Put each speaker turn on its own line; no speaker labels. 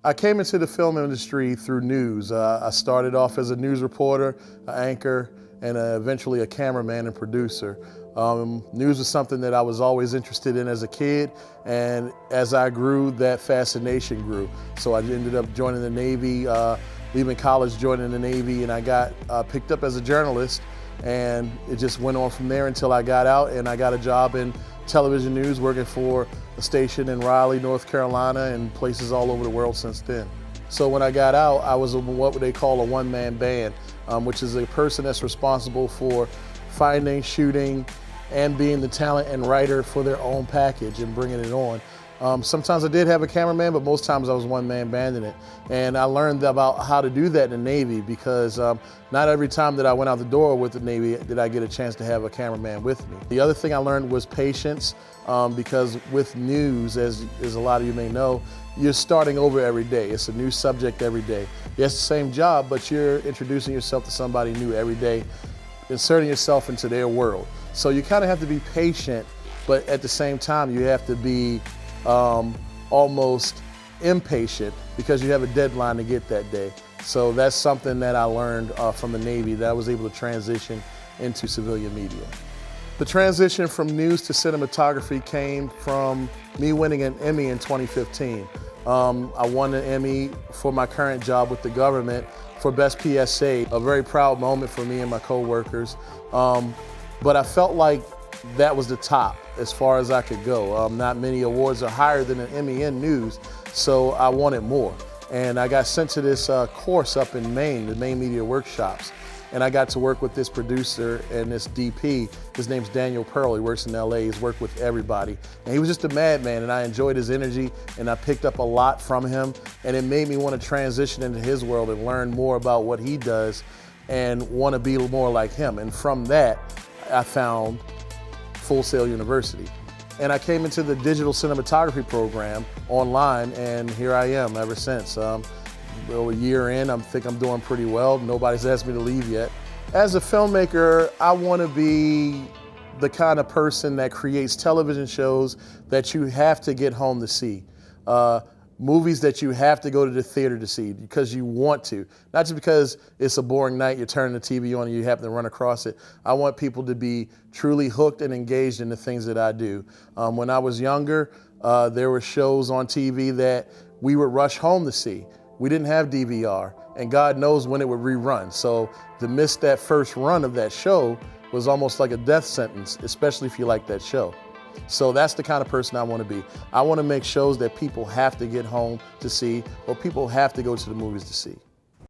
I came into the film industry through news. I started off as a news reporter, an anchor, and eventually a cameraman and producer. News was something that I was always interested in as a kid, and as I grew, that fascination grew. So I ended up joining the Navy, leaving college, joining the Navy, and I got picked up as a journalist, and it just went on from there until I got out and I got a job in television news, working for a station in Raleigh, North Carolina, and places all over the world since then. So when I got out, I was what they call a one-man band, which is a person that's responsible for finding, shooting, and being the talent and writer for their own package and bringing it on. Sometimes I did have a cameraman, but most times I was one-man banding it. And I learned about how to do that in the Navy because not every time that I went out the door with the Navy did I get a chance to have a cameraman with me. The other thing I learned was patience because with news, as a lot of you may know, you're starting over every day. It's a new subject every day. Yes, the same job, but you're introducing yourself to somebody new every day, inserting yourself into their world. So you kind of have to be patient, but at the same time, you have to be almost impatient because you have a deadline to get that day. So that's something that I learned from the Navy that I was able to transition into civilian media. The transition from news to cinematography came from me winning an Emmy in 2015. I won an Emmy for my current job with the government for Best PSA, a very proud moment for me and my coworkers. But I felt like that was the top as far as I could go. Not many awards are higher than an Emmy in news, so I wanted more. And I got sent to this course up in Maine, the Maine Media Workshops. And I got to work with this producer and this DP. His name's Daniel Pearl. He works in LA. He's worked with everybody. And he was just a madman, and I enjoyed his energy, and I picked up a lot from him. And it made me want to transition into his world and learn more about what he does and want to be more like him. And from that, I found Full Sail University. And I came into the digital cinematography program online, and here I am ever since. Well, a year in, I think I'm doing pretty well. Nobody's asked me to leave yet. As a filmmaker, I want to be the kind of person that creates television shows that you have to get home to see. Movies that you have to go to the theater to see because you want to. Not just because it's a boring night, you're turning the TV on and you happen to run across it. I want people to be truly hooked and engaged in the things that I do. When I was younger, there were shows on TV that we would rush home to see. We didn't have DVR, and God knows when it would rerun. So to miss that first run of that show was almost like a death sentence, especially if you like that show. So that's the kind of person I want to be. I want to make shows that people have to get home to see, or people have to go to the movies to see.